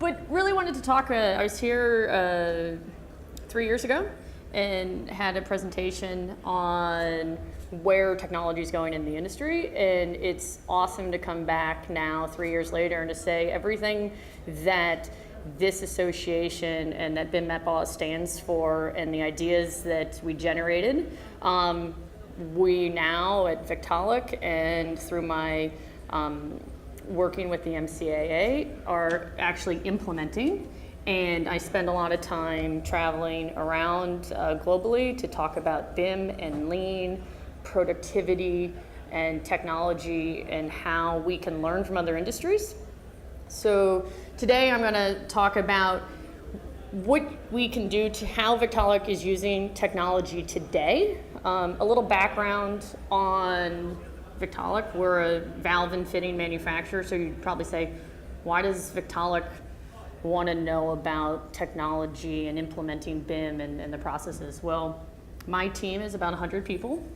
But really wanted to talk, I was here 3 years ago and had a presentation on where technology is going in the industry, and it's awesome to come back now 3 years later and to say everything that this association and that BIM METBA stands for and the ideas that we generated, we now at Victaulic and through my working with the MCAA are actually implementing. And I spend a lot of time traveling around globally to talk about BIM and lean, productivity and technology, and how we can learn from other industries. So today I'm going to talk about what we can do to how Victaulic is using technology today. A little background on Victaulic. We're a valve and fitting manufacturer, so you'd probably say, why does Victaulic want to know about technology and implementing BIM and the processes? Well, my team is about 100 people,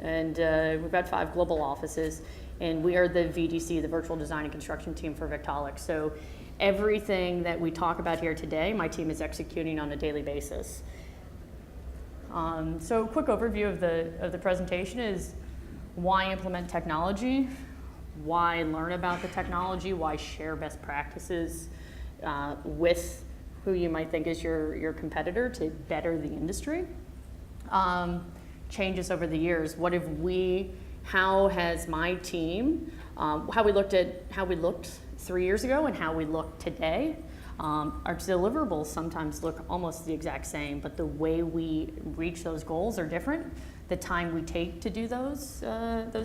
and we've got 5 global offices, and we are the VDC, the Virtual Design and Construction team for Victaulic. So everything that we talk about here today, my team is executing on a daily basis. So a quick overview of the presentation is why implement technology, why learn about the technology, why share best practices with who you might think is your competitor to better the industry. Changes over the years. How has my team, how we looked 3 years ago and how we look today. Our deliverables sometimes look almost the exact same, but the way we reach those goals are different. The time we take to do those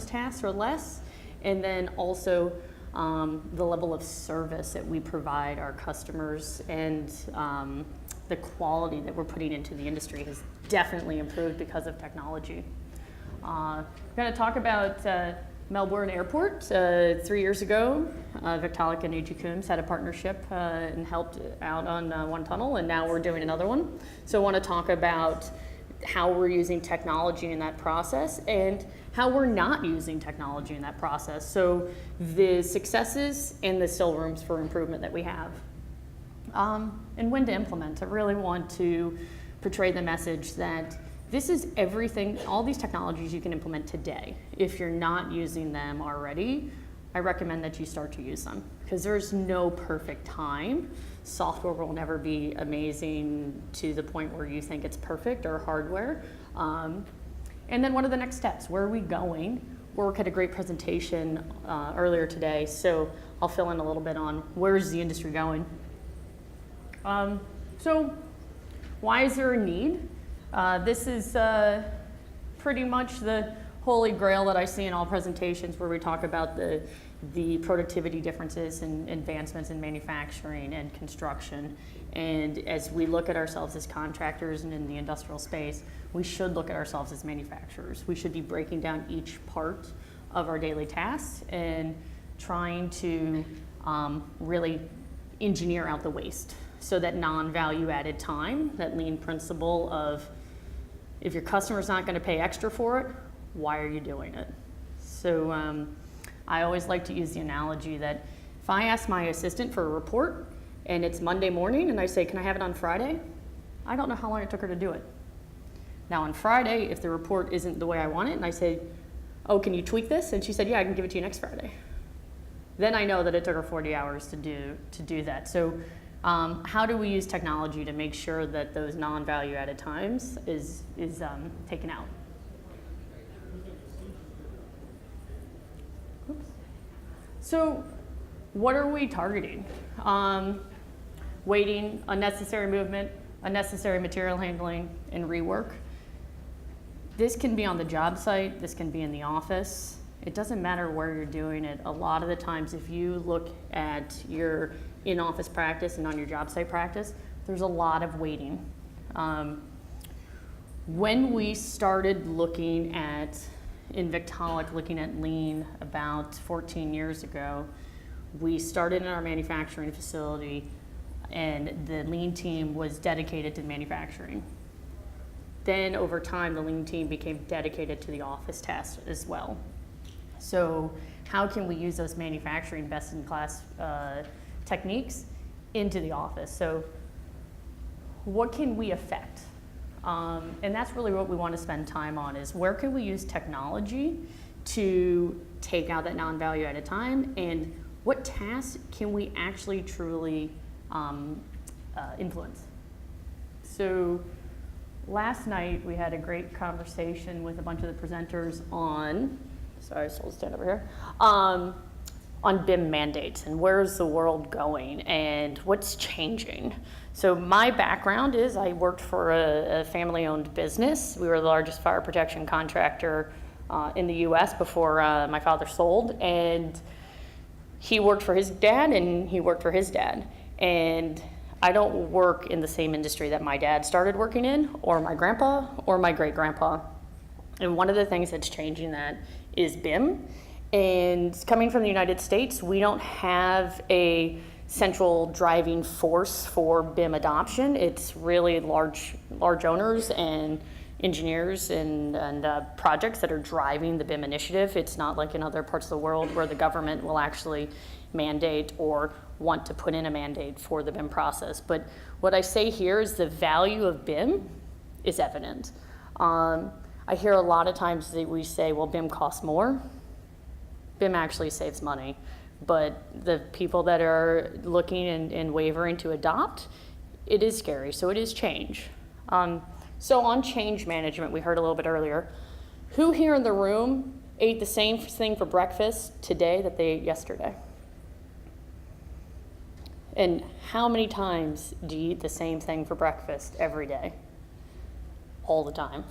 tasks are less, and then also the level of service that we provide our customers and the quality that we're putting into the industry has definitely improved because of technology. I'm going to talk about Melbourne Airport. 3 years ago, Victaulic and AG Coombs had a partnership and helped out on one tunnel, and now we're doing another one. So I want to talk about how we're using technology in that process and how we're not using technology in that process. So the successes and the still rooms for improvement that we have. And when to implement. I really want to portray the message that this is everything, all these technologies you can implement today. If you're not using them already, I recommend that you start to use them, because there's no perfect time. Software will never be amazing to the point where you think it's perfect, or hardware. And then what are the next steps? Where are we going? Work had a great presentation earlier today, so I'll fill in a little bit on where's the industry going. So why is there a need? This is pretty much the holy grail that I see in all presentations where we talk about the productivity differences and advancements in manufacturing and construction. And as we look at ourselves as contractors and in the industrial space, we should look at ourselves as manufacturers. We should be breaking down each part of our daily tasks and trying to really engineer out the waste. So that non-value added time, that lean principle of if your customer's not going to pay extra for it, why are you doing it? So I always like to use the analogy that if I ask my assistant for a report and it's Monday morning and I say, can I have it on Friday? I don't know how long it took her to do it. Now on Friday, if the report isn't the way I want it and I say, oh, can you tweak this? And she said, yeah, I can give it to you next Friday. Then I know that it took her 40 hours to do that. So how do we use technology to make sure that those non-value added times is taken out? Oops. So what are we targeting? Waiting, unnecessary movement, unnecessary material handling, and rework. This can be on the job site, this can be in the office. It doesn't matter where you're doing it. A lot of the times if you look at your in-office practice and on your job site practice, there's a lot of waiting. When we started looking at, in Victaulic, looking at lean about 14 years ago, we started in our manufacturing facility and the lean team was dedicated to manufacturing. Then over time, the lean team became dedicated to the office tasks as well. So how can we use those manufacturing best-in-class techniques into the office. So what can we affect? And that's really what we want to spend time on, is where can we use technology to take out that non-value added time, and what tasks can we actually truly influence? So last night we had a great conversation with a bunch of the presenters on, sorry, so I'll stand over here, on BIM mandates and where's the world going and what's changing. So my background is I worked for a family-owned business. We were the largest fire protection contractor in the US before my father sold, and he worked for his dad and he worked for his dad. And I don't work in the same industry that my dad started working in, or my grandpa, or my great-grandpa. And one of the things that's changing that is BIM. And coming from the United States, we don't have a central driving force for BIM adoption. It's really large owners and engineers and projects that are driving the BIM initiative. It's not like in other parts of the world where the government will actually mandate or want to put in a mandate for the BIM process. But what I say here is the value of BIM is evident. I hear a lot of times that we say, well, BIM costs more. BIM actually saves money. But the people that are looking and wavering to adopt, it is scary, so it is change. So on change management, we heard a little bit earlier, who here in the room ate the same thing for breakfast today that they ate yesterday? And how many times do you eat the same thing for breakfast every day? All the time.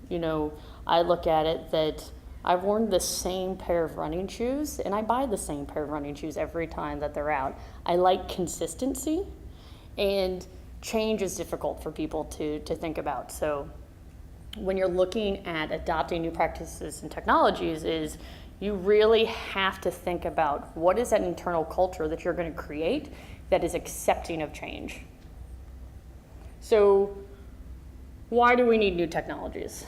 You know, I look at it that I've worn the same pair of running shoes, and I buy the same pair of running shoes every time that they're out. I like consistency, and change is difficult for people to think about. So when you're looking at adopting new practices and technologies, is you really have to think about what is that internal culture that you're going to create that is accepting of change. So why do we need new technologies?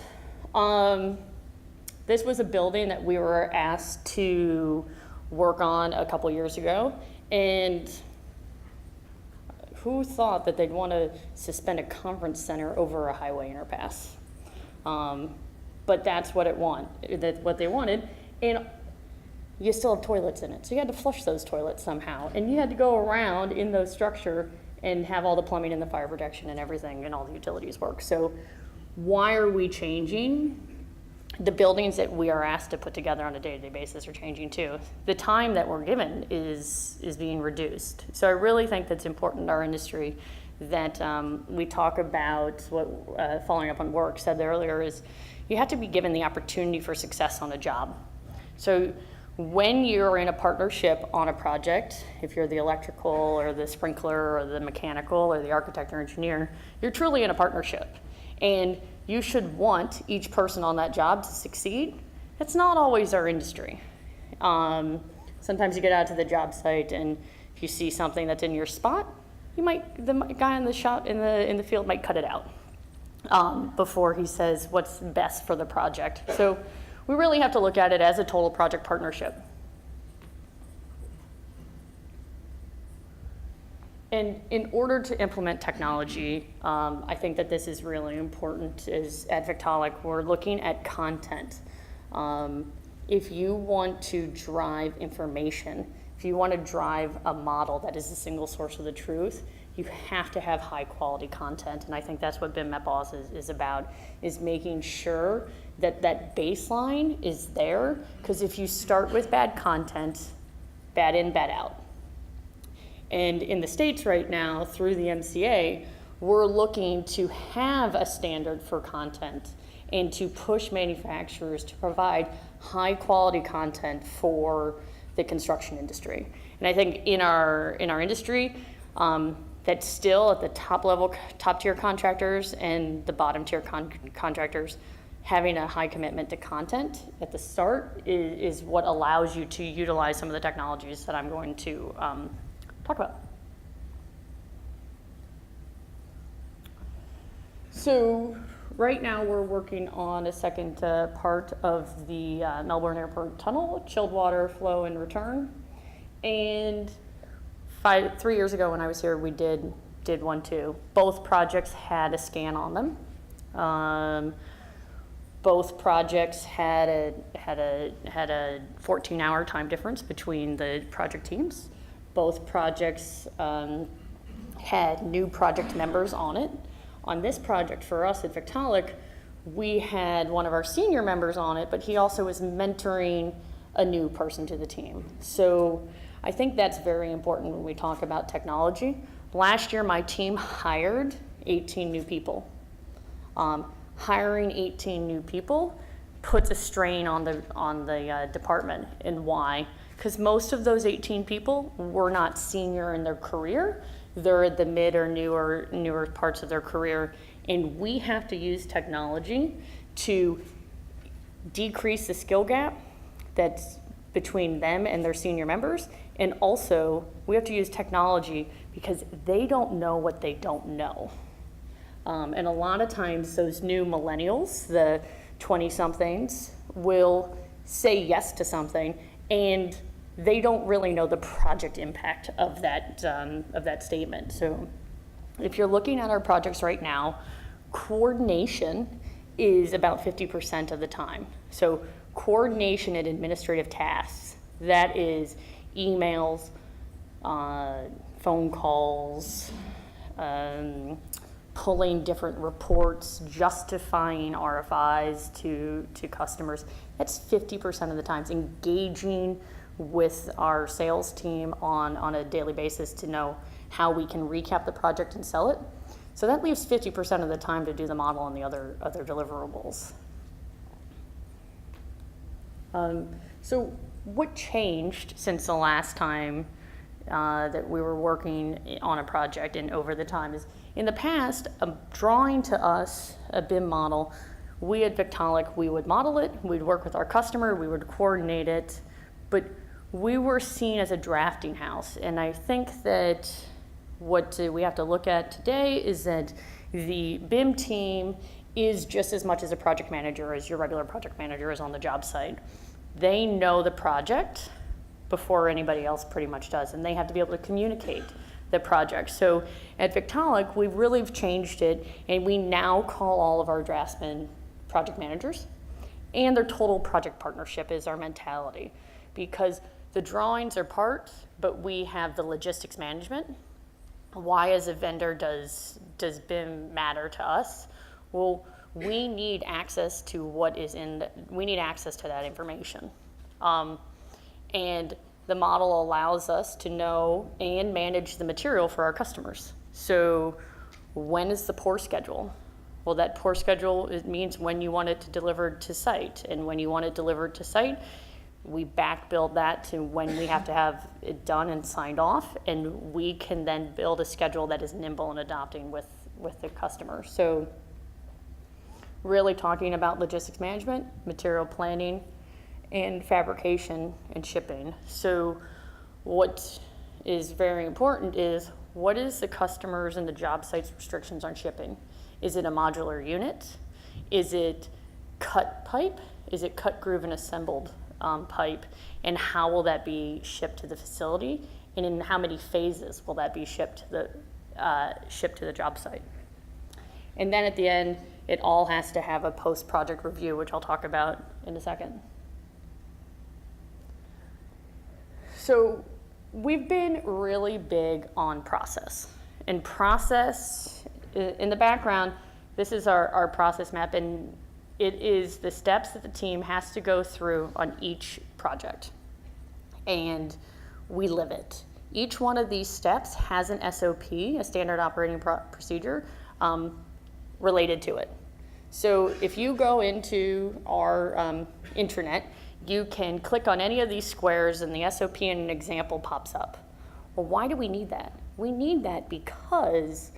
This was a building that we were asked to work on a couple years ago, and who thought that they'd want to suspend a conference center over a highway underpass? But that's what what they wanted, and you still have toilets in it, so you had to flush those toilets somehow, and you had to go around in those structure and have all the plumbing and the fire protection and everything and all the utilities work. So why are we changing? The buildings that we are asked to put together on a day-to-day basis are changing too. The time that we're given is being reduced. So I really think that's important in our industry that we talk about what, following up on work said earlier, is you have to be given the opportunity for success on a job. So when you're in a partnership on a project, if you're the electrical or the sprinkler or the mechanical or the architect or engineer, you're truly in a partnership. And you should want each person on that job to succeed. That's not always our industry. Sometimes you get out to the job site, and if you see something that's in your spot, the guy in the shop in the field might cut it out before he says what's best for the project. So we really have to look at it as a total project partnership. And in order to implement technology, I think that this is really important. Is at Victaulic, we're looking at content. If you want to drive information, if you want to drive a model that is a single source of the truth, you have to have high quality content. And I think that's what BIM Metboss is about, is making sure that that baseline is there. Because if you start with bad content, bad in, bad out. And in the States right now, through the MCA, we're looking to have a standard for content and to push manufacturers to provide high quality content for the construction industry. And I think in our industry, that's still at the top tier contractors and the bottom tier contractors, having a high commitment to content at the start is what allows you to utilize some of the technologies that I'm going to talk about. So right now we're working on a second part of the Melbourne Airport Tunnel, chilled water flow and return. And 3 years ago when I was here, we did one too. Both projects had a scan on them. Both projects had a 14-hour time difference between the project teams. Both projects had new project members on it. On this project for us at Victaulic, we had one of our senior members on it, but he also was mentoring a new person to the team. So I think that's very important when we talk about technology. Last year, my team hired 18 new people. Hiring 18 new people puts a strain on the department. And why? Because most of those 18 people were not senior in their career. They're at the mid or newer parts of their career. And we have to use technology to decrease the skill gap that's between them and their senior members. And also, we have to use technology because they don't know what they don't know. And a lot of times those new millennials, the 20-somethings, will say yes to something and they don't really know the project impact of that statement. So if you're looking at our projects right now, coordination is about 50% of the time. So coordination and administrative tasks, that is emails, phone calls, pulling different reports, justifying RFIs to customers. That's 50% of the times. Engaging with our sales team on a daily basis to know how we can recap the project and sell it. So that leaves 50% of the time to do the model and the other deliverables. So what changed since the last time that we were working on a project and over the time is, in the past, drawing to us a BIM model, we at Victaulic, we would model it, we'd work with our customer, we would coordinate it, but we were seen as a drafting house. And I think that what we have to look at today is that the BIM team is just as much as a project manager as your regular project manager is on the job site. They know the project before anybody else pretty much does, and they have to be able to communicate the project. So at Victaulic, we've really changed it, and we now call all of our draftsmen project managers, and their total project partnership is our mentality, because the drawings are part, but we have the logistics management. Why as a vendor does BIM matter to us? Well, we need access to we need access to that information. And the model allows us to know and manage the material for our customers. So when is the pour schedule? Well, that pour schedule, it means when you want it delivered to site. And when you want it delivered to site, we back build that to when we have to have it done and signed off. And we can then build a schedule that is nimble and adapting with the customer. So really talking about logistics management, material planning, and fabrication and shipping. So what is very important is, what is the customers and the job site's restrictions on shipping? Is it a modular unit? Is it cut pipe? Is it cut, groove, and assembled pipe? And how will that be shipped to the facility? And in how many phases will that be shipped to the job site? And then at the end, it all has to have a post-project review, which I'll talk about in a second. So we've been really big on process. And process, in the background, this is our process map, and it is the steps that the team has to go through on each project. And we live it. Each one of these steps has an SOP, a standard operating procedure, related to it. So if you go into our intranet, you can click on any of these squares and the SOP and an example pops up. Well, why do we need that? We need that because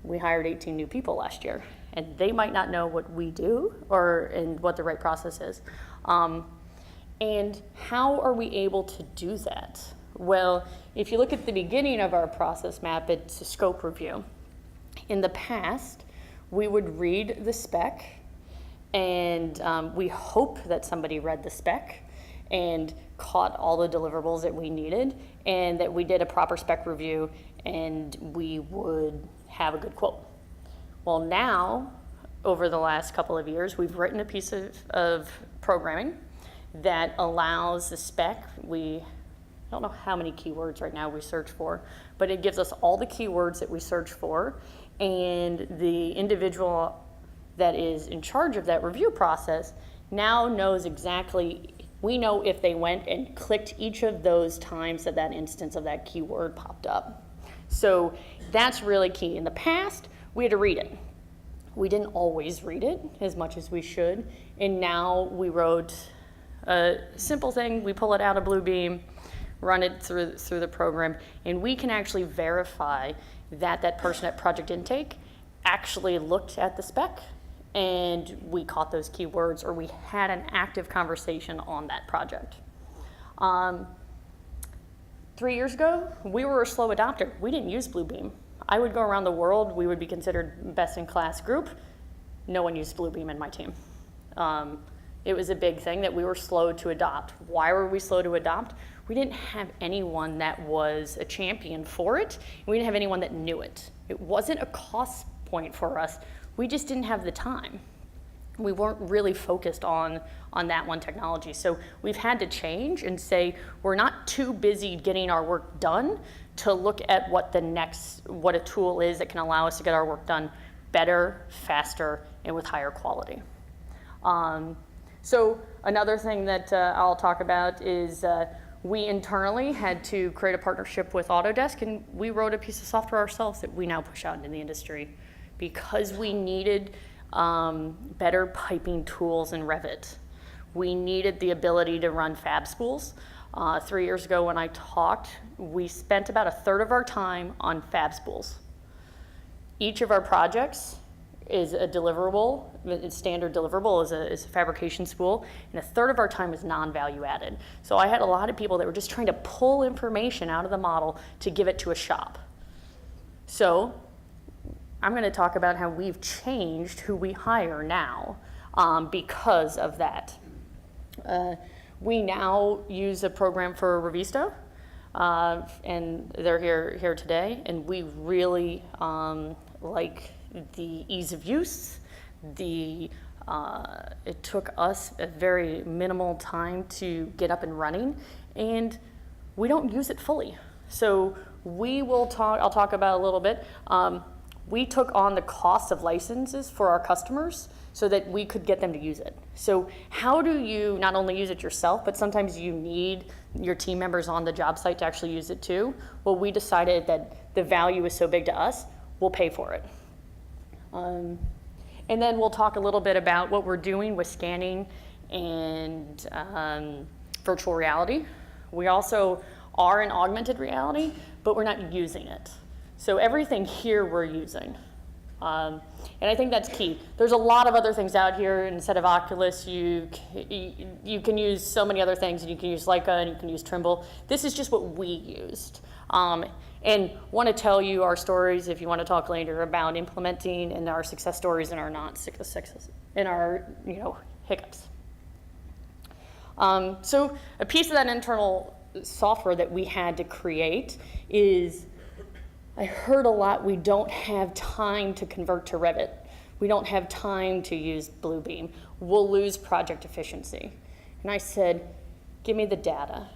we hired 18 new people last year, and they might not know what we do and what the right process is. And how are we able to do that? Well, if you look at the beginning of our process map, it's a scope review. In the past, we would read the spec, and we hope that somebody read the spec and caught all the deliverables that we needed, and that we did a proper spec review, and we would have a good quote. Well, now, over the last couple of years, we've written a piece of programming that allows the spec. I don't know how many keywords right now we search for, but it gives us all the keywords that we search for, and the individual that is in charge of that review process now knows exactly, we know if they went and clicked each of those times that that instance of that keyword popped up. So that's really key. In the past, we had to read it. We didn't always read it as much as we should, and now we wrote a simple thing. We pull it out of Bluebeam, run it through the program, and we can actually verify that that person at project intake actually looked at the spec and we caught those keywords, or we had an active conversation on that project. 3 years ago, we were a slow adopter. We didn't use Bluebeam. I would go around the world, we would be considered best in class group. No one used Bluebeam in my team. It was a big thing that we were slow to adopt. Why were we slow to adopt? We didn't have anyone that was a champion for it. We didn't have anyone that knew it. It wasn't a cost point for us. We just didn't have the time. We weren't really focused on that one technology. So we've had to change and say, we're not too busy getting our work done to look at what a tool is that can allow us to get our work done better, faster, and with higher quality. So another thing that I'll talk about is we internally had to create a partnership with Autodesk, and we wrote a piece of software ourselves that we now push out into the industry because we needed better piping tools in Revit. We needed the ability to run fab spools. 3 years ago when I talked, we spent about 1/3 of our time on fab spools. Each of our projects is a deliverable, a standard deliverable is a fabrication spool, and 1/3 of our time is non-value added. So I had a lot of people that were just trying to pull information out of the model to give it to a shop. So I'm going to talk about how we've changed who we hire now because of that. We now use a program for Revisto, and they're here today, and we really like the ease of use. It took us a very minimal time to get up and running, and we don't use it fully. So I'll talk about a little bit. We took on the cost of licenses for our customers so that we could get them to use it. So how do you not only use it yourself, but sometimes you need your team members on the job site to actually use it too? Well, we decided that the value is so big to us, we'll pay for it. And then we'll talk a little bit about what we're doing with scanning and virtual reality. We also are in augmented reality, but we're not using it. So everything here we're using. And I think that's key. There's a lot of other things out here. Instead of Oculus, you can use so many other things, and you can use Leica, and you can use Trimble. This is just what we used. And want to tell you our stories, if you want to talk later, about implementing and our success stories and our not success, and our hiccups. So a piece of that internal software that we had to create is, I heard a lot, we don't have time to convert to Revit. We don't have time to use Bluebeam. We'll lose project efficiency. And I said, give me the data.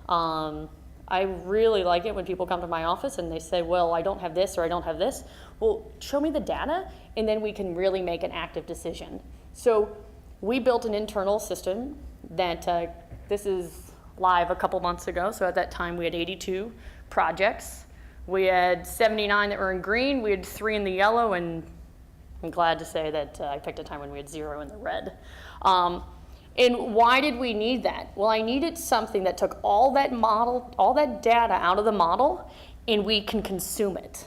I really like it when people come to my office and they say, well, I don't have this or I don't have this. Well, show me the data, and then we can really make an active decision. So we built an internal system that, this is live a couple months ago. So at that time, we had 82 projects. We had 79 that were in green, we had 3 in the yellow, and I'm glad to say that I picked a time when we had 0 in the red. And why did we need that? Well, I needed something that took all that data out of the model, and we can consume it.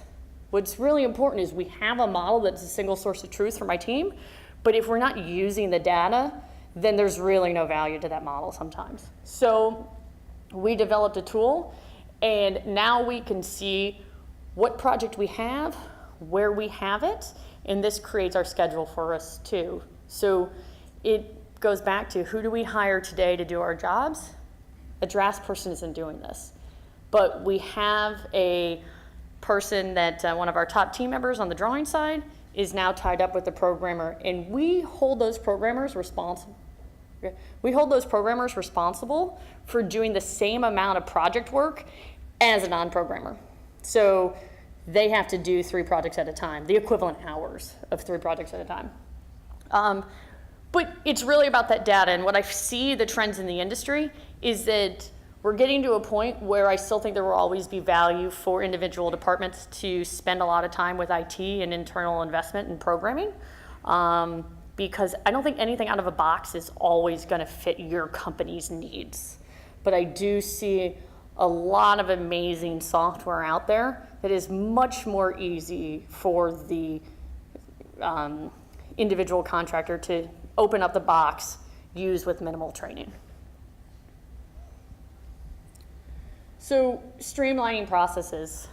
What's really important is we have a model that's a single source of truth for my team, but if we're not using the data, then there's really no value to that model sometimes. So we developed a tool, and now we can see what project we have, where we have it, and this creates our schedule for us too. So goes back to who do we hire today to do our jobs? A drafts person isn't doing this. But we have a person that one of our top team members on the drawing side is now tied up with the programmer, and we hold those programmers responsible. We hold those programmers responsible for doing the same amount of project work as a non-programmer. So they have to do 3 projects at a time, the equivalent hours of 3 projects at a time. But it's really about that data, and what I see the trends in the industry is that we're getting to a point where I still think there will always be value for individual departments to spend a lot of time with IT and internal investment in programming, because I don't think anything out of a box is always going to fit your company's needs. But I do see a lot of amazing software out there that is much more easy for the individual contractor to open up the box, use with minimal training. So streamlining processes.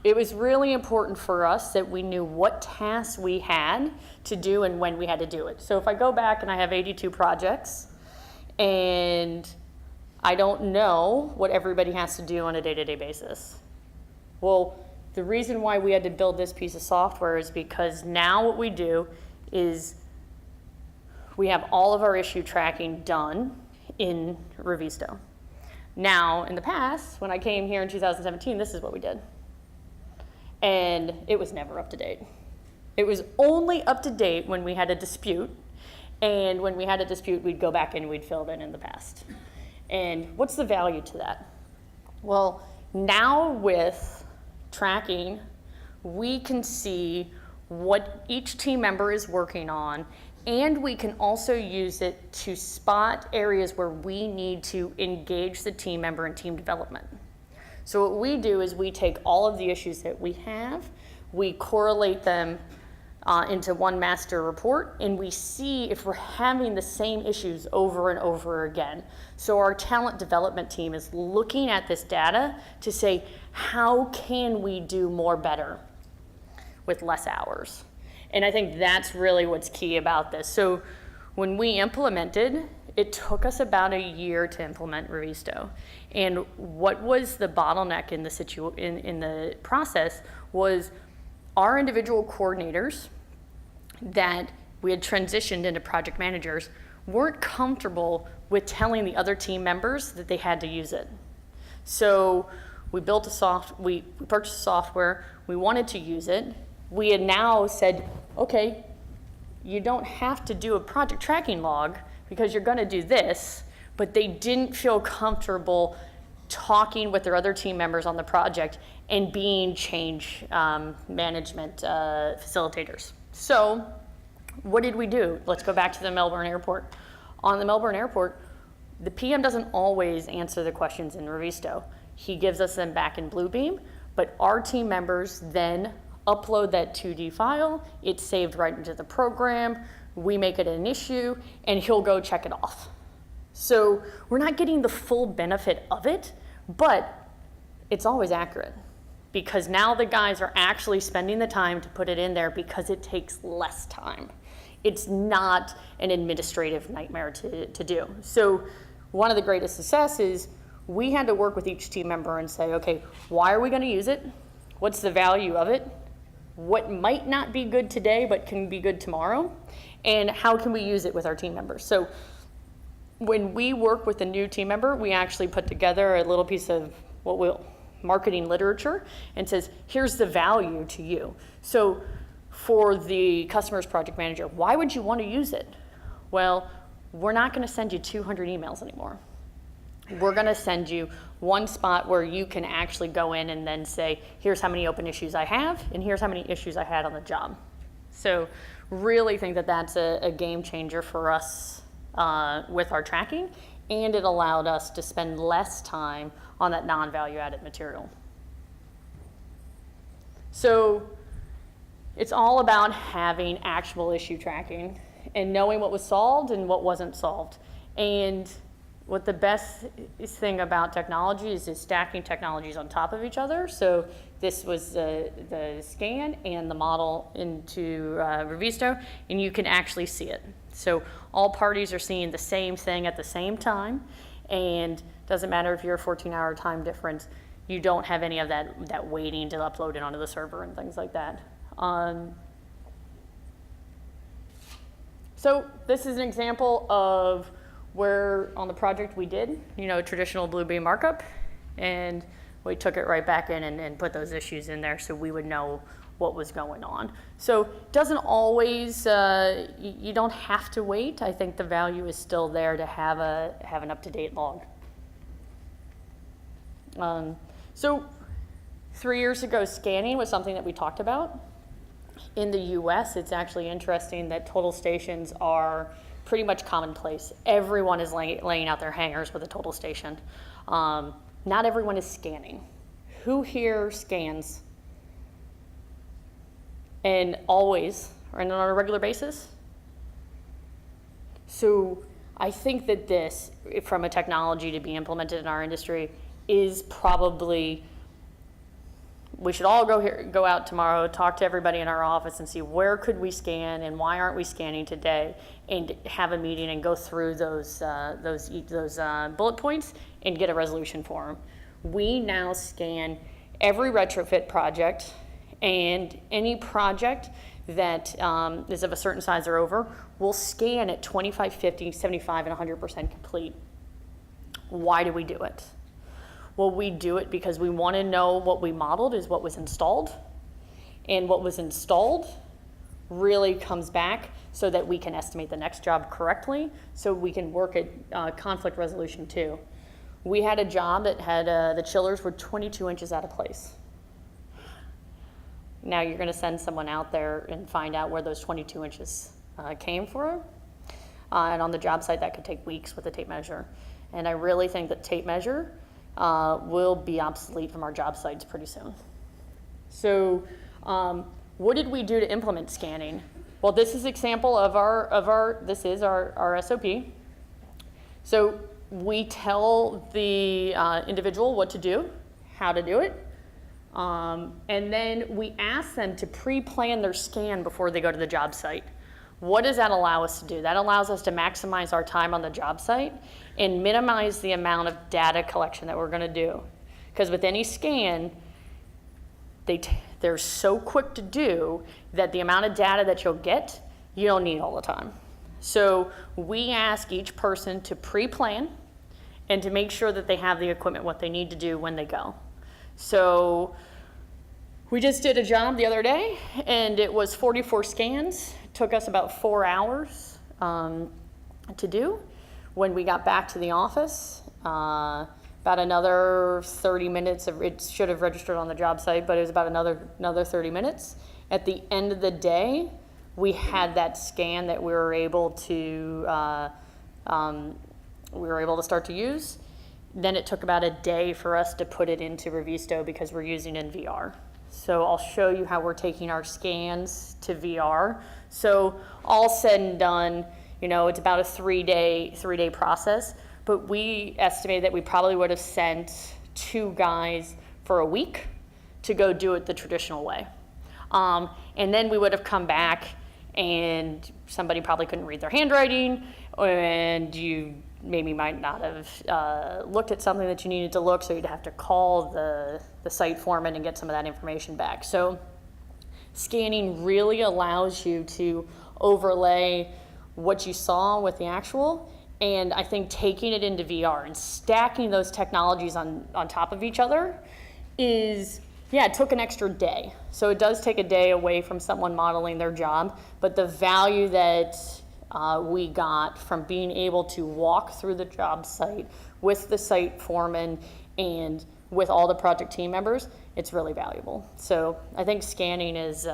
It was really important for us that we knew what tasks we had to do and when we had to do it. So if I go back and I have 82 projects and I don't know what everybody has to do on a day-to-day basis. Well, the reason why we had to build this piece of software is because now what we do is we have all of our issue tracking done in Revisto. Now, in the past, when I came here in 2017, this is what we did. And it was never up to date. It was only up to date when we had a dispute. And when we had a dispute, we'd go back and we'd fill it in the past. And what's the value to that? Well, now with tracking, we can see what each team member is working on, and we can also use it to spot areas where we need to engage the team member in team development. So what we do is we take all of the issues that we have, we correlate them into one master report, and we see if we're having the same issues over and over again. So our talent development team is looking at this data to say, how can we do more better with less hours? And I think that's really what's key about this. So when we implemented, it took us about a year to implement Revisto. And what was the bottleneck in the process was our individual coordinators that we had transitioned into project managers weren't comfortable with telling the other team members that they had to use it. So we purchased software, we wanted to use it. We had now said, okay, you don't have to do a project tracking log because you're gonna do this, but they didn't feel comfortable talking with their other team members on the project and being change management facilitators. So what did we do? Let's go back to the Melbourne airport. On the Melbourne airport, the PM doesn't always answer the questions in Revisto. He gives us them back in Bluebeam, but our team members then upload that 2D file, it's saved right into the program, we make it an issue, and he'll go check it off. So we're not getting the full benefit of it, but it's always accurate because now the guys are actually spending the time to put it in there because it takes less time. It's not an administrative nightmare to do. So one of the greatest successes, we had to work with each team member and say, okay, why are we gonna use it? What's the value of it? What might not be good today but can be good tomorrow? And how can we use it with our team members? So when we work with a new team member, we actually put together a little piece of marketing literature and says, here's the value to you. So for the customer's project manager, why would you want to use it? Well, we're not going to send you 200 emails anymore. We're going to send you one spot where you can actually go in and then say, here's how many open issues I have, and here's how many issues I had on the job. So really think that that's a game changer for us with our tracking, and it allowed us to spend less time on that non-value added material. So it's all about having actual issue tracking and knowing what was solved and what wasn't solved. And what the best thing about technology is stacking technologies on top of each other. So this was the scan and the model into Revisto, and you can actually see it. So all parties are seeing the same thing at the same time, and doesn't matter if you're a 14-hour time difference, you don't have any of that waiting to upload it onto the server and things like that. So this is an example of where on the project we did, traditional Bluebeam markup, and we took it right back in and put those issues in there so we would know what was going on. So it doesn't always, you don't have to wait. I think the value is still there to have an up-to-date log. So 3 years ago, scanning was something that we talked about. In the US, it's actually interesting that total stations are pretty much commonplace. Everyone is laying out their hangers with a total station. Not everyone is scanning. Who here scans? And always, and on a regular basis? So I think that this, from a technology to be implemented in our industry, is probably, we should all go out tomorrow, talk to everybody in our office and see where could we scan and why aren't we scanning today, and have a meeting and go through those bullet points and get a resolution for them. We now scan every retrofit project, and any project that is of a certain size or over, we'll scan at 25, 50, 75, and 100% complete. Why do we do it? Well, we do it because we want to know what we modeled is what was installed, and what was installed really comes back so that we can estimate the next job correctly, so we can work at conflict resolution too. We had a job that had the chillers were 22 inches out of place. Now you're going to send someone out there and find out where those 22 inches came from. And on the job site, that could take weeks with a tape measure. And I really think that tape measure will be obsolete from our job sites pretty soon. So what did we do to implement scanning? Well, this is an example of this is our SOP. So we tell the individual what to do, how to do it, and then we ask them to pre-plan their scan before they go to the job site. What does that allow us to do? That allows us to maximize our time on the job site and minimize the amount of data collection that we're going to do. Because with any scan, they're so quick to do that the amount of data that you'll get, you don't need all the time. So we ask each person to pre-plan and to make sure that they have the equipment, what they need to do when they go. So we just did a job the other day, and it was 44 scans. It took us about 4 hours to do. When we got back to the office, about another 30 minutes, it should have registered on the job site, but it was about another 30 minutes. At the end of the day, we had that scan that we were able to start to use. Then it took about a day for us to put it into Revisto because we're using it in VR. So I'll show you how we're taking our scans to VR. So all said and done, it's about a three-day process, but we estimate that we probably would have sent 2 guys for a week to go do it the traditional way. And then we would have come back and somebody probably couldn't read their handwriting, and you maybe might not have looked at something that you needed to look, so you'd have to call the site foreman and get some of that information back. So scanning really allows you to overlay what you saw with the actual, and I think taking it into VR and stacking those technologies on top of each other is, it took an extra day. So it does take a day away from someone modeling their job, but the value that we got from being able to walk through the job site with the site foreman and with all the project team members, it's really valuable. So I think scanning is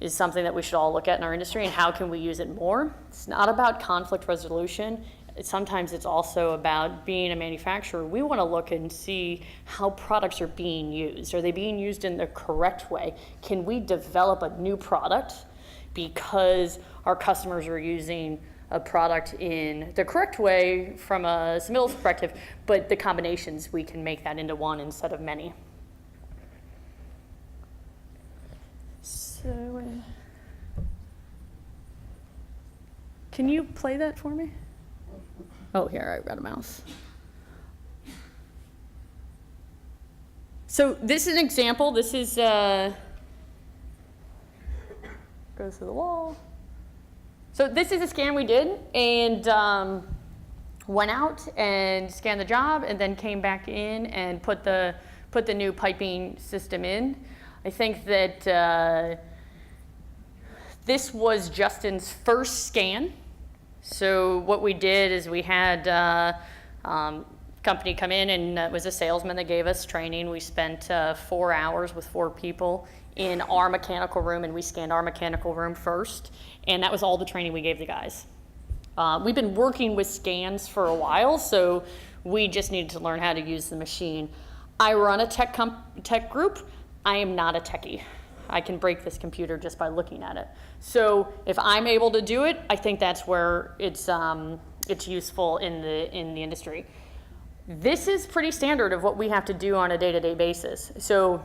something that we should all look at in our industry, and how can we use it more. It's not about conflict resolution. Sometimes it's also about being a manufacturer. We want to look and see how products are being used. Are they being used in the correct way? Can we develop a new product because our customers are using a product in the correct way from a submittal perspective, but the combinations, we can make that into one instead of many. So, Can you play that for me? Oh, here, I've got a mouse. So this is an example. This is, goes to the wall. So this is a scan we did, and went out and scanned the job, and then came back in and put the new piping system in. I think that this was Justin's first scan. So what we did is we had company come in, and it was a salesman that gave us training. We spent 4 hours with 4 people in our mechanical room, and we scanned our mechanical room first, and that was all the training we gave the guys. We've been working with scans for a while, so we just needed to learn how to use the machine. I run a tech group. I am not a techie. I can break this computer just by looking at it. So if I'm able to do it, I think that's where it's useful in the industry. This is pretty standard of what we have to do on a day-to-day basis. So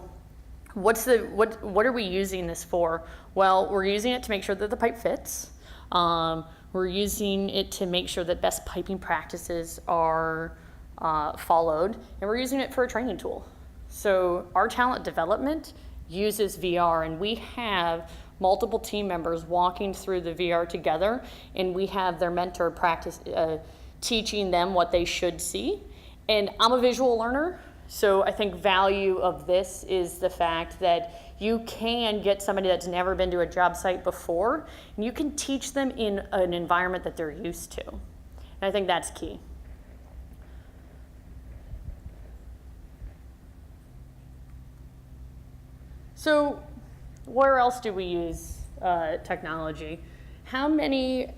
what are we using this for? Well, we're using it to make sure that the pipe fits. We're using it to make sure that best piping practices are followed, and we're using it for a training tool. So our talent development uses VR, and we have multiple team members walking through the VR together, and we have their mentor practice teaching them what they should see. And I'm a visual learner, so I think value of this is the fact that you can get somebody that's never been to a job site before, and you can teach them in an environment that they're used to. And I think that's key. So where else do we use technology? How many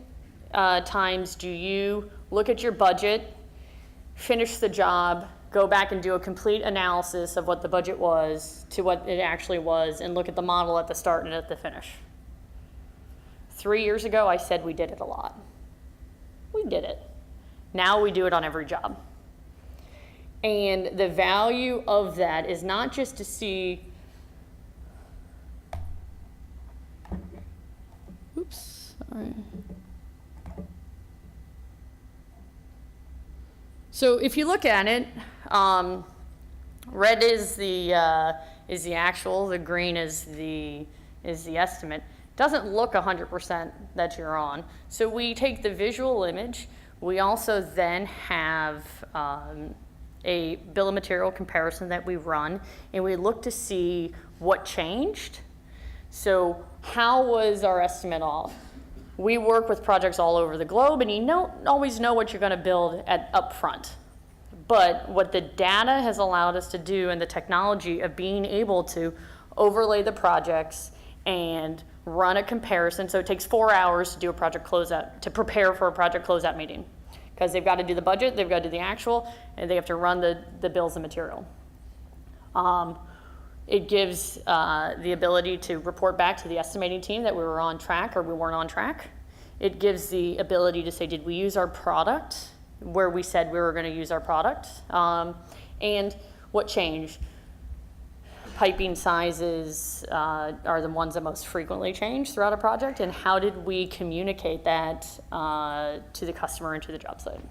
times do you look at your budget, finish the job, go back and do a complete analysis of what the budget was to what it actually was, and look at the model at the start and at the finish? 3 years ago, I said we did it a lot. We did it. Now we do it on every job. And the value of that is not just to see, oops, sorry. So if you look at it, red is the actual, the green is the estimate. Doesn't look 100% that you're on. So we take the visual image. We also then have a bill of material comparison that we run, and we look to see what changed. So how was our estimate off? We work with projects all over the globe, and you don't always know what you're going to build up front. But what the data has allowed us to do, and the technology of being able to overlay the projects and run a comparison. So it takes 4 hours to do a project closeout, to prepare for a project closeout meeting, because they've got to do the budget, they've got to do the actual, and they have to run the bills of material. It gives the ability to report back to the estimating team that we were on track or we weren't on track. It gives the ability to say, did we use our product where we said we were going to use our product? And what changed? Piping sizes are the ones that most frequently change throughout a project, and how did we communicate that to the customer and to the job site?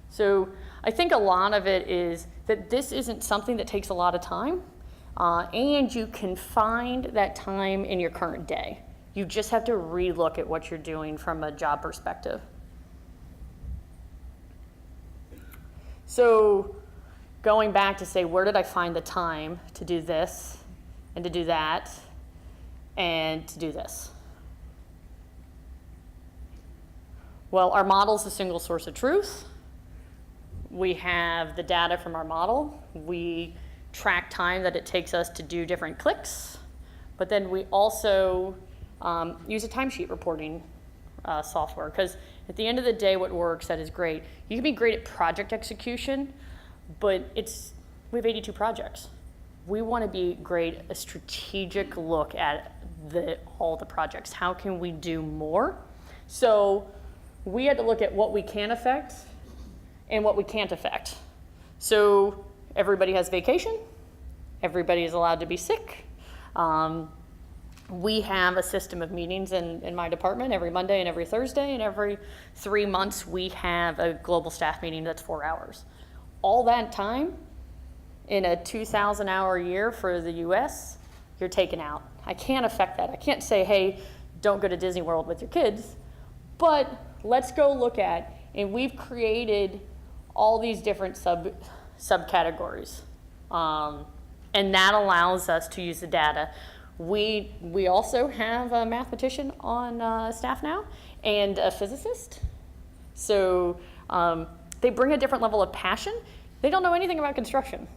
So I think a lot of it is that this isn't something that takes a lot of time, and you can find that time in your current day. You just have to relook at what you're doing from a job perspective. So going back to say, where did I find the time to do this and to do that and to do this? Well, our model is the single source of truth. We have the data from our model. We track time that it takes us to do different clicks, but then we also use a timesheet reporting software, because at the end of the day, what works, that is great. You can be great at project execution, but we have 82 projects. We want to be great, a strategic look at all the projects. How can we do more? So we had to look at what we can affect and what we can't affect. So everybody has vacation. Everybody is allowed to be sick. we have a system of meetings in my department every Monday and every Thursday, and every 3 months we have a global staff meeting that's 4 hours. All that time in a 2,000 hour year for the US, you're taken out. I can't affect that. I can't say, hey, don't go to Disney World with your kids, but let's go look at, and we've created all these different subcategories. And that allows us to use the data. We also have a mathematician on staff now and a physicist. So they bring a different level of passion. They don't know anything about construction.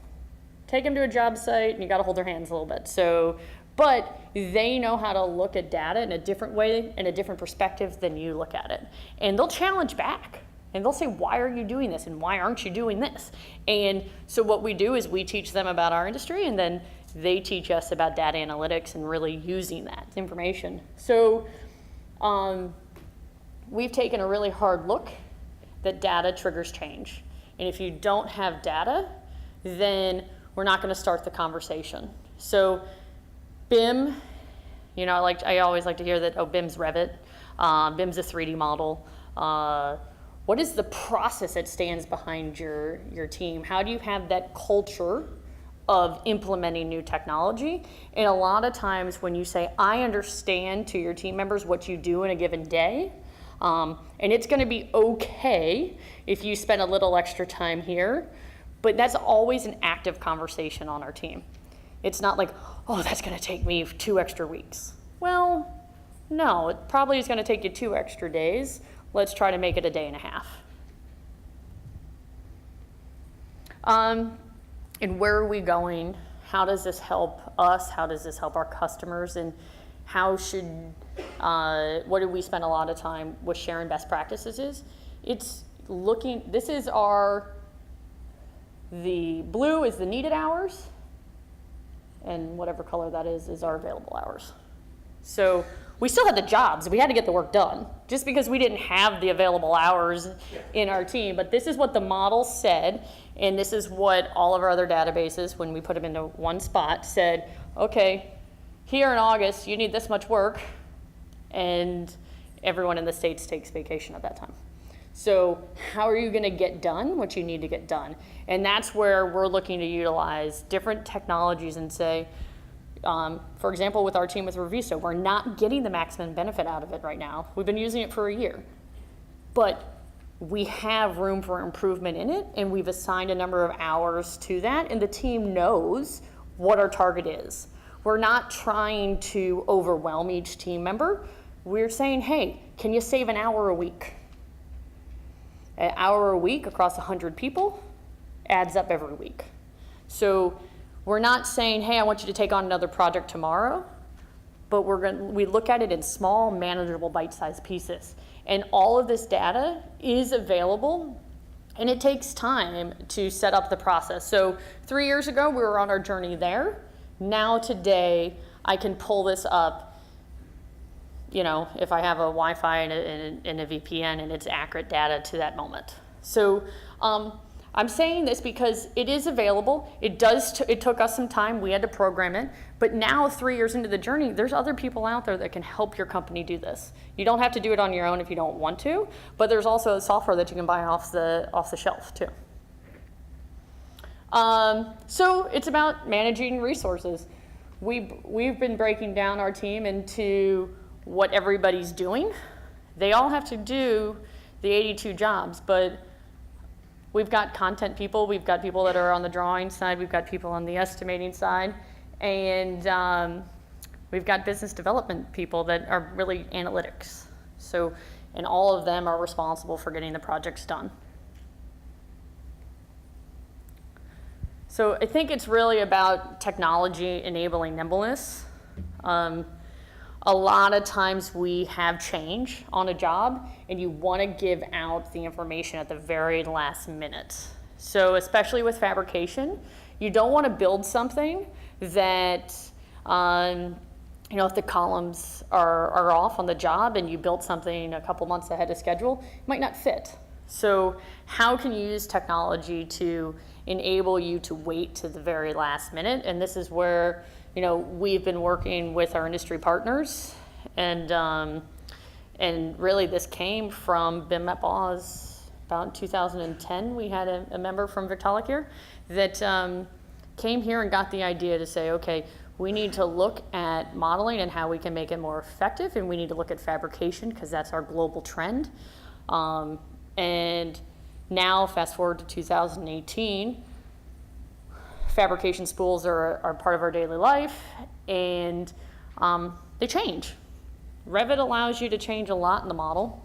Take them to a job site and you gotta hold their hands a little bit. So, but they know how to look at data in a different way, in a different perspective than you look at it. And they'll challenge back. And they'll say, why are you doing this? And why aren't you doing this? And so what we do is we teach them about our industry, and then they teach us about data analytics and really using that information. So we've taken a really hard look that data triggers change. And if you don't have data, then we're not going to start the conversation. So BIM, you know, I always like to hear that, oh, BIM's Revit. BIM's a 3D model. What is the process that stands behind your team? How do you have that culture of implementing new technology? And a lot of times when you say, I understand to your team members what you do in a given day, and it's gonna be okay if you spend a little extra time here, but that's always an active conversation on our team. It's not like, oh, that's gonna take me 2 extra weeks. Well, no, it probably is gonna take you 2 extra days. Let's try to make it a day and a half. And where are we going? How does this help us? How does this help our customers? And how should, what do we spend a lot of time with sharing best practices is? It's looking, this is the blue is the needed hours, and whatever color that is our available hours. So we still had the jobs, we had to get the work done, just because we didn't have the available hours in our team. But this is what the model said, and this is what all of our other databases, when we put them into one spot, said, okay, here in August, you need this much work, and everyone in the States takes vacation at that time. So how are you gonna get done what you need to get done? And that's where we're looking to utilize different technologies and say, for example, with our team with Reviso, we're not getting the maximum benefit out of it right now. We've been using it for a year, but we have room for improvement in it, and we've assigned a number of hours to that, and the team knows what our target is. We're not trying to overwhelm each team member. We're saying, hey, can you save an hour a week? An hour a week across 100 people adds up every week. So we're not saying, hey, I want you to take on another project tomorrow, but we look at it in small, manageable, bite-sized pieces. And all of this data is available, and it takes time to set up the process. So 3 years ago, we were on our journey there. Now today, I can pull this up, you know, if I have a Wi-Fi and a VPN, and it's accurate data to that moment. So I'm saying this because it is available. It took us some time. We had to program it. But now, 3 years into the journey, there's other people out there that can help your company do this. You don't have to do it on your own if you don't want to, but there's also software that you can buy off the shelf too. So it's about managing resources. We've been breaking down our team into what everybody's doing. They all have to do the 82 jobs, but we've got content people, we've got people that are on the drawing side, we've got people on the estimating side, and we've got business development people that are really analytics. So, and all of them are responsible for getting the projects done. So I think it's really about technology enabling nimbleness. A lot of times we have change on a job, and you want to give out the information at the very last minute. So especially with fabrication, you don't want to build something that, you know, if the columns are off on the job and you built something a couple months ahead of schedule, it might not fit. So how can you use technology to enable you to wait to the very last minute? And this is where, we've been working with our industry partners, and really this came from BIM at Boz. About 2010, we had a member from Victaulic here that came here and got the idea to say, okay, we need to look at modeling and how we can make it more effective, and we need to look at fabrication because that's our global trend. And now, fast forward to 2018, fabrication spools are part of our daily life, and they change. Revit allows you to change a lot in the model,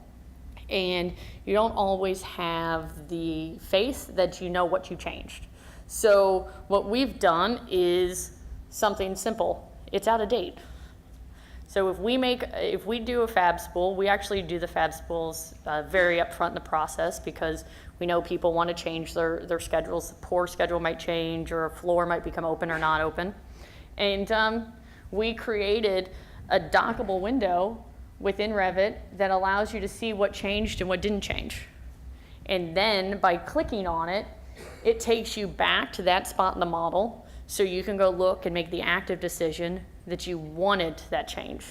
and you don't always have the faith that you know what you changed. So what we've done is something simple. It's out of date. So if we do a fab spool, we actually do the fab spools very upfront in the process because we know people want to change their schedules. The pour schedule might change, or a floor might become open or not open. And we created a dockable window within Revit that allows you to see what changed and what didn't change. And then by clicking on it, it takes you back to that spot in the model so you can go look and make the active decision that you wanted that change.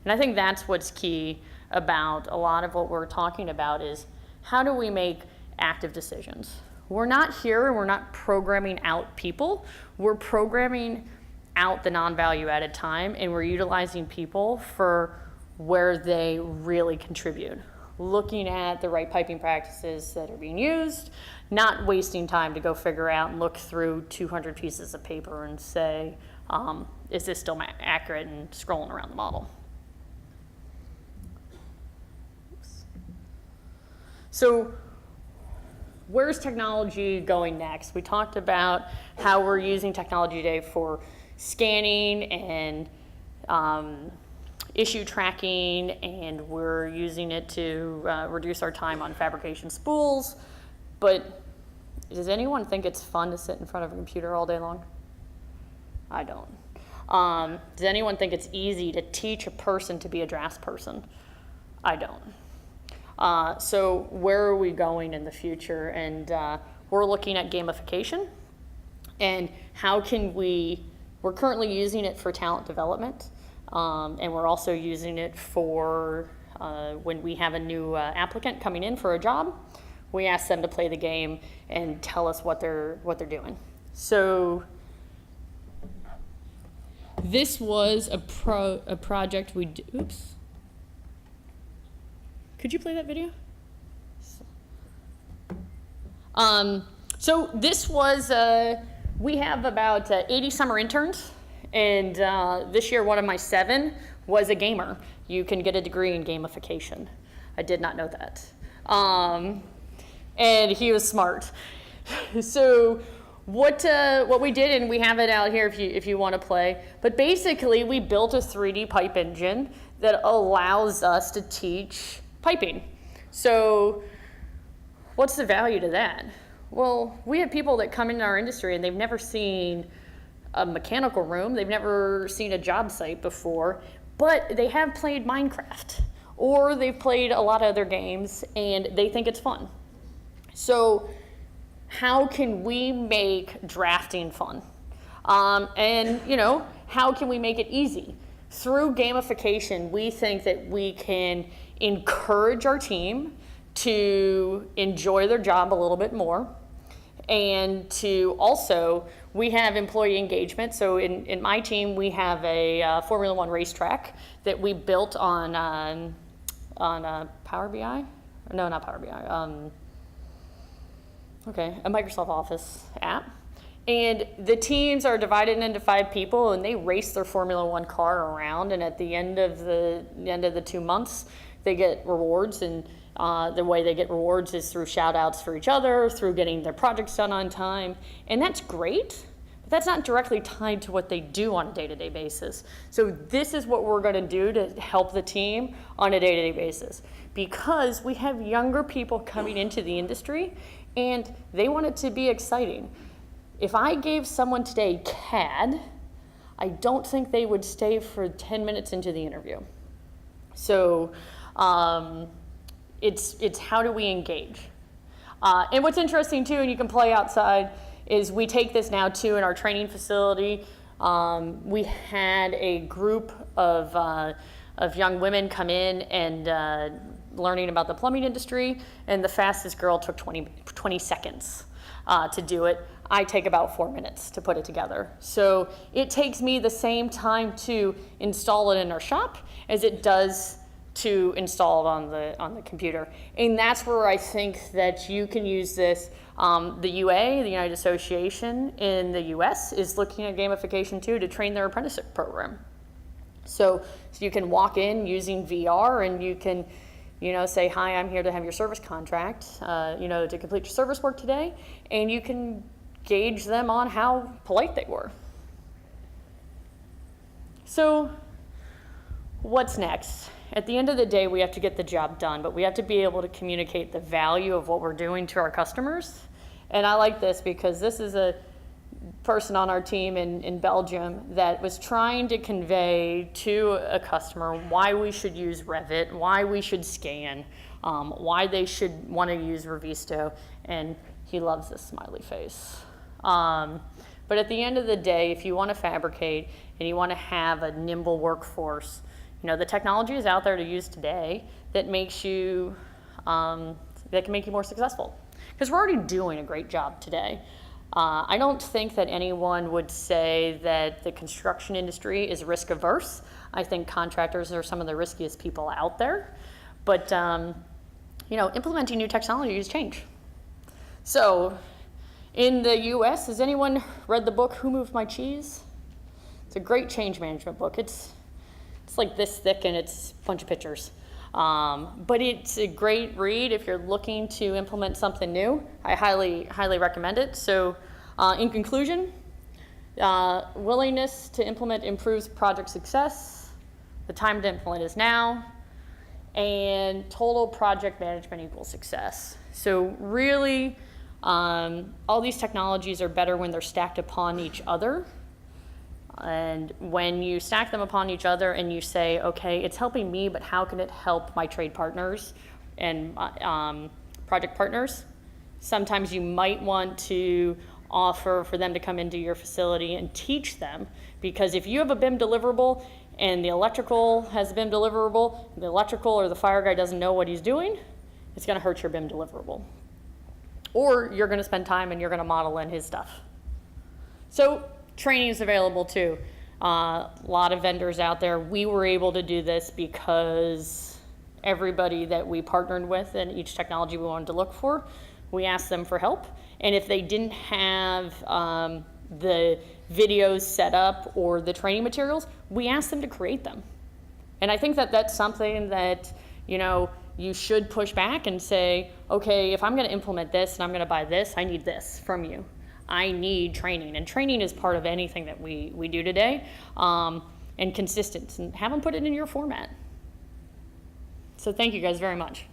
And I think that's what's key about a lot of what we're talking about is how do we make active decisions? We're not here and we're not programming out people. We're programming out the non-value added time, and we're utilizing people for where they really contribute. Looking at the right piping practices that are being used, not wasting time to go figure out and look through 200 pieces of paper and say, is this still accurate, and scrolling around the model. So where's technology going next? We talked about how we're using technology today for scanning and issue tracking, and we're using it to reduce our time on fabrication spools. But does anyone think it's fun to sit in front of a computer all day long? I don't. Does anyone think it's easy to teach a person to be a draftsperson? I don't. So where are we going in the future? And we're looking at gamification, and how can we're currently using it for talent development, and we're also using it for when we have a new applicant coming in for a job, we ask them to play the game and tell us what they're doing. So this was a project we did. Oops. Could you play that video? So this was, we have about 80 summer interns, and this year one of my 7 was a gamer. You can get a degree in gamification. I did not know that. And he was smart. So what we did, and we have it out here if you want to play, but basically we built a 3D pipe engine that allows us to teach piping. So what's the value to that? Well, we have people that come into our industry and they've never seen a mechanical room, they've never seen a job site before, but they have played Minecraft, or they've played a lot of other games and they think it's fun. So how can we make drafting fun? And how can we make it easy? Through gamification, we think that we can encourage our team to enjoy their job a little bit more, and to also, we have employee engagement. So in my team, we have a Formula One racetrack that we built on Power BI? No, not Power BI. A Microsoft Office app. And the teams are divided into 5 people, and they race their Formula One car around, and at the end of the 2 months, they get rewards, and the way they get rewards is through shout outs for each other, through getting their projects done on time. And that's great, but that's not directly tied to what they do on a day-to-day basis. So this is what we're gonna do to help the team on a day-to-day basis, because we have younger people coming into the industry and they want it to be exciting. If I gave someone today CAD, I don't think they would stay for 10 minutes into the interview. So it's how do we engage? And what's interesting too, and you can play outside, is we take this now too in our training facility. We had a group of young women come in and learning about the plumbing industry, and the fastest girl took 20 seconds to do it. I take about 4 minutes to put it together. So it takes me the same time to install it in our shop as it does to install it on the computer. And that's where I think that you can use this. The UA, the United Association in the US, is looking at gamification too to train their apprenticeship program. So you can walk in using VR and you can, say, hi, I'm here to have your service contract, to complete your service work today, and you can gauge them on how polite they were. So what's next? At the end of the day, we have to get the job done, but we have to be able to communicate the value of what we're doing to our customers. And I like this because this is a person on our team in Belgium that was trying to convey to a customer why we should use Revit, why we should scan, why they should want to use Revisto, and he loves this smiley face. But at the end of the day, if you want to fabricate and you want to have a nimble workforce, the technology is out there to use today that makes you, that can make you more successful. Because we're already doing a great job today. I don't think that anyone would say that the construction industry is risk averse. I think contractors are some of the riskiest people out there. But, implementing new technology is change. So, in the US, has anyone read the book, Who Moved My Cheese? It's a great change management book. It's like this thick and it's a bunch of pictures. But it's a great read if you're looking to implement something new. I highly recommend it. So in conclusion, willingness to implement improves project success. The time to implement is now. And total project management equals success. So really, all these technologies are better when they're stacked upon each other. And when you stack them upon each other and you say, okay, it's helping me, but how can it help my trade partners and project partners? Sometimes you might want to offer for them to come into your facility and teach them, because if you have a BIM deliverable and the electrical has a BIM deliverable, the electrical or the fire guy doesn't know what he's doing, it's going to hurt your BIM deliverable. Or you're going to spend time and you're going to model in his stuff. So training is available too. A lot of vendors out there. We were able to do this because everybody that we partnered with and each technology we wanted to look for, we asked them for help. And if they didn't have the videos set up or the training materials, we asked them to create them. And I think that that's something that, you should push back and say, okay, if I'm going to implement this and I'm going to buy this, I need this from you. I need training, and training is part of anything that we do today, and consistency, and have them put it in your format. So thank you guys very much.